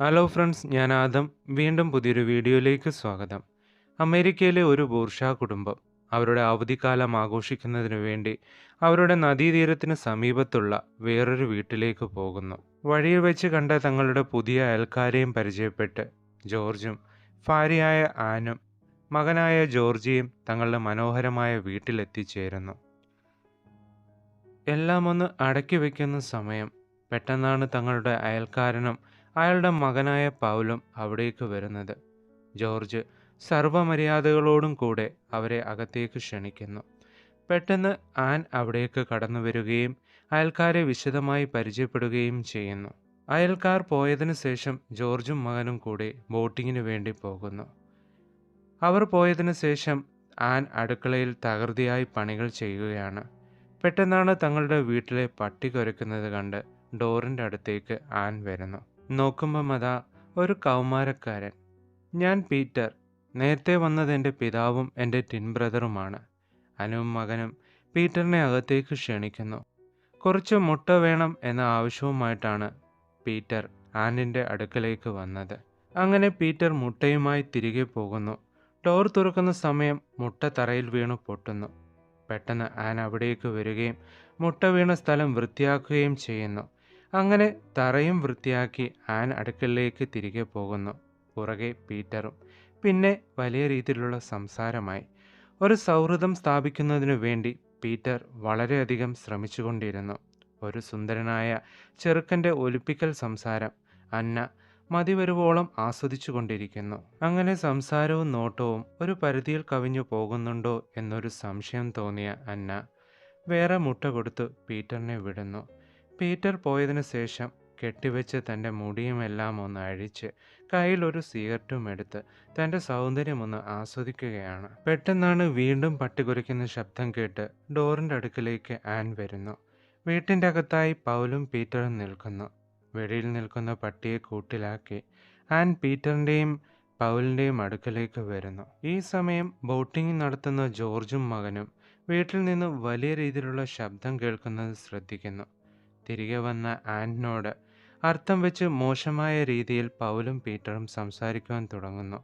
Hello friends, ഞാൻ ആദം. വീണ്ടും പുതിയൊരു വീഡിയോയിലേക്ക് സ്വാഗതം. അമേരിക്കയിലെ ഒരു ബൂർഷ്വാ കുടുംബം അവരുടെ അവധിക്കാലം ആഘോഷിക്കുന്നതിനു വേണ്ടി അവരുടെ നദീതീരത്തിന് സമീപത്തുള്ള വേറൊരു വീട്ടിലേക്ക് പോകുന്നു. വഴിയിൽ വെച്ച് കണ്ട തങ്ങളുടെ പുതിയ അയൽക്കാരെയും പരിചയപ്പെട്ട് ജോർജും ഭാര്യയായ ആനും മകനായ ജോർജിയും തങ്ങളുടെ മനോഹരമായ വീട്ടിലെത്തിച്ചേരുന്നു. എല്ലാം ഒന്ന് അടക്കി വയ്ക്കുന്ന സമയം പെട്ടെന്നാണ് തങ്ങളുടെ അയൽക്കാരനും അയാളുടെ മകനായ പൗലും അവിടേക്ക് വരുന്നത്. ജോർജ് സർവ്വമര്യാദകളോടും കൂടെ അവരെ അകത്തേക്ക് ക്ഷണിക്കുന്നു. പെട്ടെന്ന് ആൻ അവിടേക്ക് കടന്നു വരികയും അയൽക്കാരെ വിശദമായി പരിചയപ്പെടുകയും ചെയ്യുന്നു. അയൽക്കാർ പോയതിനു ശേഷം ജോർജും മകനും കൂടി ബോട്ടിങ്ങിനു വേണ്ടി പോകുന്നു. അവർ പോയതിനു ശേഷം ആൻ അടുക്കളയിൽ തകൃതിയായി പണികൾ ചെയ്യുകയാണ്. പെട്ടെന്നാണ് തങ്ങളുടെ വീട്ടിലെ പട്ടി കുരയ്ക്കുന്നത് കണ്ട് ഡോറിൻ്റെ അടുത്തേക്ക് ആൻ വരുന്നു. നോക്കുമ്പം അതാ ഒരു കൗമാരക്കാരൻ. ഞാൻ പീറ്റർ. നേരത്തെ വന്നത് എൻ്റെ പിതാവും എൻ്റെ ടിൻ ബ്രദറുമാണ്. അനുവും മകനും പീറ്ററിനെ അകത്തേക്ക് ക്ഷണിക്കുന്നു. കുറച്ച് മുട്ട വേണം എന്ന ആവശ്യവുമായിട്ടാണ് പീറ്റർ ആനിൻ്റെ അടുക്കലേക്ക് വന്നത്. അങ്ങനെ പീറ്റർ മുട്ടയുമായി തിരികെ പോകുന്നു. ഡോർ തുറക്കുന്ന സമയം മുട്ട തറയിൽ വീണു പൊട്ടുന്നു. പെട്ടെന്ന് ആൻ അവിടേക്ക് വരികയും മുട്ട വീണ സ്ഥലം വൃത്തിയാക്കുകയും ചെയ്യുന്നു. അങ്ങനെ തറയും വൃത്തിയാക്കി ആൻ അടുക്കളയിലേക്ക് തിരികെ പോകുന്നു. പുറകെ പീറ്ററും. പിന്നെ വലിയ രീതിയിലുള്ള സംസാരമായി. ഒരു സൗഹൃദം സ്ഥാപിക്കുന്നതിനു വേണ്ടി പീറ്റർ വളരെയധികം ശ്രമിച്ചുകൊണ്ടിരുന്നു. ഒരു സുന്ദരനായ ചെറുക്കൻ്റെ ഒലിപ്പിക്കൽ സംസാരം അന്ന മതിവരുവോളം ആസ്വദിച്ചു കൊണ്ടിരിക്കുന്നു. അങ്ങനെ സംസാരവും നോട്ടവും ഒരു പരിധിയിൽ കവിഞ്ഞു പോകുന്നുണ്ടോ എന്നൊരു സംശയം തോന്നിയ അന്ന വേറെ മുട്ട കൊടുത്ത് പീറ്ററിനെ വിടുന്നു. പീറ്റർ പോയതിനു ശേഷം കെട്ടിവെച്ച് തൻ്റെ മുടിയുമെല്ലാം ഒന്ന് അഴിച്ച് കയ്യിൽ ഒരു സിഗരറ്റും എടുത്ത് തൻ്റെ സൗന്ദര്യമൊന്ന് ആസ്വദിക്കുകയാണ്. പെട്ടെന്നാണ് വീണ്ടും പട്ടി കുരയ്ക്കുന്ന ശബ്ദം കേട്ട് ഡോറിൻ്റെ അടുക്കിലേക്ക് ആൻ വരുന്നു. വീട്ടിൻ്റെ അകത്തായി പൗലും പീറ്ററും നിൽക്കുന്നു. വെളിയിൽ നിൽക്കുന്ന പട്ടിയെ കൂട്ടിലാക്കി ആൻ പീറ്ററിൻ്റെയും പൗലിൻ്റെയും അടുക്കലേക്ക് വരുന്നു. ഈ സമയം ബോട്ടിംഗ് നടത്തുന്ന ജോർജും മകനും വീട്ടിൽ നിന്ന് വലിയ രീതിയിലുള്ള ശബ്ദം കേൾക്കുന്നത് ശ്രദ്ധിക്കുന്നു. തിരികെ വന്ന ആനിനോട് അർത്ഥം വെച്ച് മോശമായ രീതിയിൽ പൗലും പീറ്ററും സംസാരിക്കുവാൻ തുടങ്ങുന്നു.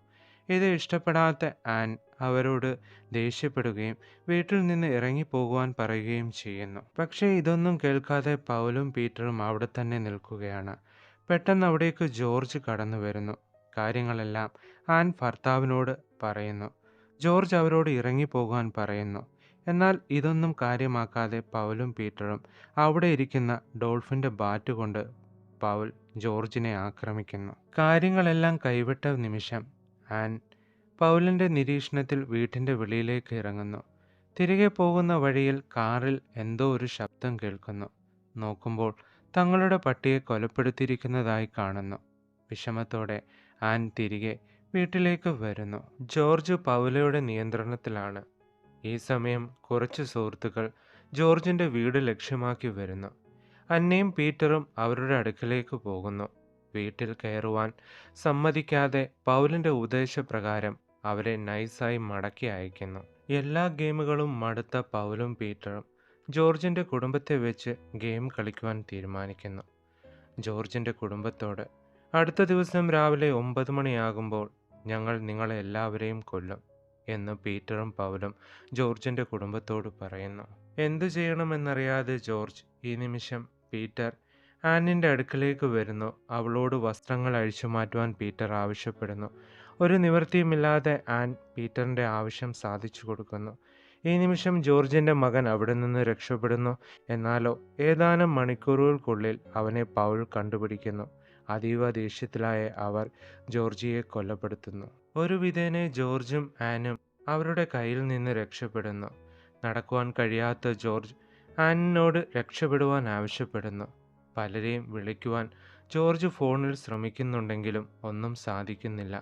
ഇത് ഇഷ്ടപ്പെടാത്ത ആൻ അവരോട് ദേഷ്യപ്പെടുകയും വീട്ടിൽ നിന്ന് ഇറങ്ങിപ്പോകുവാൻ പറയുകയും ചെയ്യുന്നു. പക്ഷേ ഇതൊന്നും കേൾക്കാതെ പൗലും പീറ്ററും അവിടെ തന്നെ നിൽക്കുകയാണ്. പെട്ടെന്ന് അവിടേക്ക് ജോർജ് കടന്നു വരുന്നു. കാര്യങ്ങളെല്ലാം ആൻ ഭർത്താവിനോട് പറയുന്നു. ജോർജ് അവരോട് ഇറങ്ങിപ്പോകുവാൻ പറയുന്നു. എന്നാൽ ഇതൊന്നും കാര്യമാക്കാതെ പൗലും പീറ്ററും അവിടെ ഇരിക്കുന്ന ഡോൾഫിൻ്റെ ബാറ്റ് കൊണ്ട് പൗൽ ജോർജിനെ ആക്രമിക്കുന്നു. കാര്യങ്ങളെല്ലാം കൈവിട്ട നിമിഷം ആൻ പൗലിൻ്റെ നിരീക്ഷണത്തിൽ വീട്ടിൻ്റെ വെളിയിലേക്ക് ഇറങ്ങുന്നു. തിരികെ പോകുന്ന വഴിയിൽ കാറിൽ എന്തോ ഒരു ശബ്ദം കേൾക്കുന്നു. നോക്കുമ്പോൾ തങ്ങളുടെ പട്ടിയെ കൊലപ്പെടുത്തിയിരിക്കുന്നതായി കാണുന്നു. വിഷമത്തോടെ ആൻ തിരികെ വീട്ടിലേക്ക് വരുന്നു. ജോർജ് പൗലയുടെ നിയന്ത്രണത്തിലാണ്. ഈ സമയം കുറച്ച് സുഹൃത്തുക്കൾ ജോർജിൻ്റെ വീട് ലക്ഷ്യമാക്കി വരുന്നു. അന്നയും പീറ്ററും അവരുടെ അടുക്കലേക്ക് പോകുന്നു. വീട്ടിൽ കയറുവാൻ സമ്മതിക്കാതെ പൗലിൻ്റെ ഉപദേശപ്രകാരം അവരെ നൈസായി മടക്കി അയക്കുന്നു. എല്ലാ ഗെയിമുകളും മടുത്ത പൗലും പീറ്ററും ജോർജിൻ്റെ കുടുംബത്തെ വെച്ച് ഗെയിം കളിക്കുവാൻ തീരുമാനിക്കുന്നു. ജോർജിൻ്റെ കുടുംബത്തോട് അടുത്ത ദിവസം രാവിലെ 9 മണിയാകുമ്പോൾ ഞങ്ങൾ നിങ്ങളെ എല്ലാവരെയും കൊല്ലും എന്ന് പീറ്ററും പൗലും ജോർജിൻ്റെ കുടുംബത്തോട് പറയുന്നു. എന്തു ചെയ്യണമെന്നറിയാതെ ജോർജ് ഈ നിമിഷം പീറ്റർ ആനിൻ്റെ അടുക്കലേക്ക് വരുന്നു. അവളോട് വസ്ത്രങ്ങൾ അഴിച്ചു മാറ്റുവാൻ പീറ്റർ ആവശ്യപ്പെടുന്നു. ഒരു നിവൃത്തിയുമില്ലാതെ ആൻ പീറ്ററിൻ്റെ ആവശ്യം സാധിച്ചു കൊടുക്കുന്നു. ഈ നിമിഷം ജോർജിൻ്റെ മകൻ അവിടെ നിന്ന് രക്ഷപ്പെടുന്നു. എന്നാലോ ഏതാനും മണിക്കൂറുകൾക്കുള്ളിൽ അവനെ പൗൽ കണ്ടുപിടിക്കുന്നു. അതീവ ദേഷ്യത്തിലായ അവർ ജോർജിയെ കൊലപ്പെടുത്തുന്നു. ഒരു വിധേനെ ജോർജും ആനും അവരുടെ കയ്യിൽ നിന്ന് രക്ഷപ്പെടുന്നു. നടക്കുവാൻ കഴിയാത്ത ജോർജ് ആനിനോട് രക്ഷപ്പെടുവാൻ ആവശ്യപ്പെടുന്നു. പലരെയും വിളിക്കുവാൻ ജോർജ് ഫോണിൽ ശ്രമിക്കുന്നുണ്ടെങ്കിലും ഒന്നും സാധിക്കുന്നില്ല.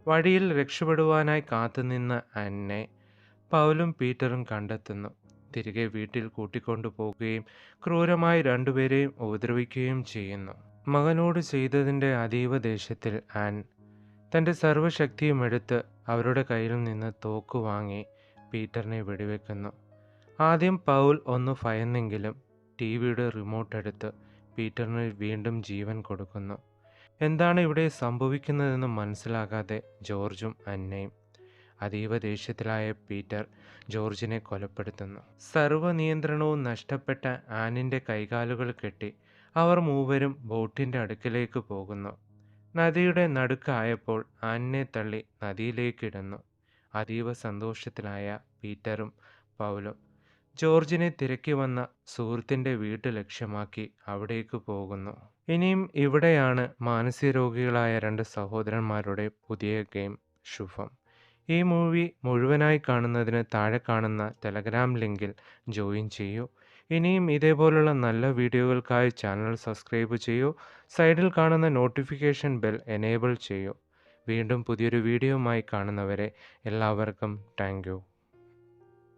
വഴിയിൽ രക്ഷപ്പെടുവാനായി കാത്തുനിന്ന ആനിനെ പൗലും പീറ്ററും കണ്ടെത്തുന്നു. തിരികെ വീട്ടിൽ കൂട്ടിക്കൊണ്ടു പോകുകയും ക്രൂരമായി രണ്ടുപേരെയും ഉപദ്രവിക്കുകയും ചെയ്യുന്നു. മകനോട് ചെയ്തതിൻ്റെ അതീവ ദേഷ്യത്തിൽ ആൻ തൻ്റെ സർവ്വശക്തിയും എടുത്ത് അവരുടെ കയ്യിൽ നിന്ന് തോക്ക് വാങ്ങി പീറ്ററിനെ വെടിവെക്കുന്നു. ആദ്യം പൗൽ ഒന്ന് ഭയന്നെങ്കിലും ടിവിയുടെ റിമോട്ട് എടുത്ത് പീറ്ററിന് വീണ്ടും ജീവൻ കൊടുക്കുന്നു. എന്താണ് ഇവിടെ സംഭവിക്കുന്നതെന്ന് മനസ്സിലാകാതെ ജോർജും അന്നയും. അതീവ ദേഷ്യത്തിലായ പീറ്റർ ജോർജിനെ കൊലപ്പെടുത്തുന്നു. സർവ്വനിയന്ത്രണവും നഷ്ടപ്പെട്ട ആനിൻ്റെ കൈകാലുകൾ കെട്ടി അവർ മൂവരും ബോട്ടിൻ്റെ അടുക്കിലേക്ക് പോകുന്നു. നദിയുടെ നടുക്കായപ്പോൾ ആനിനെ തള്ളി നദിയിലേക്കിടുന്നു. അതീവ സന്തോഷത്തിലായ പീറ്ററും പൗലും ജോർജിനെ തിരക്കി വന്ന സുഹൃത്തിൻ്റെ വീട് ലക്ഷ്യമാക്കി അവിടേക്ക് പോകുന്നു. ഇനിയും ഇവിടെയാണ് മാനസികരോഗികളായ രണ്ട് സഹോദരന്മാരുടെ പുതിയ ഗെയിം ശുഭം. ഈ മൂവി മുഴുവനായി കാണുന്നതിന് താഴെ കാണുന്ന ടെലഗ്രാം ലിങ്കിൽ ജോയിൻ ചെയ്യൂ. ഇനിയും ഇതേപോലുള്ള നല്ല വീഡിയോകൾക്കായി ചാനൽ സബ്സ്ക്രൈബ് ചെയ്യൂ. സൈഡിൽ കാണുന്ന നോട്ടിഫിക്കേഷൻ ബെൽ എനേബിൾ ചെയ്യൂ. വീണ്ടും പുതിയൊരു വീഡിയോയുമായി കാണുന്നവരെ എല്ലാവർക്കും താങ്ക് യു.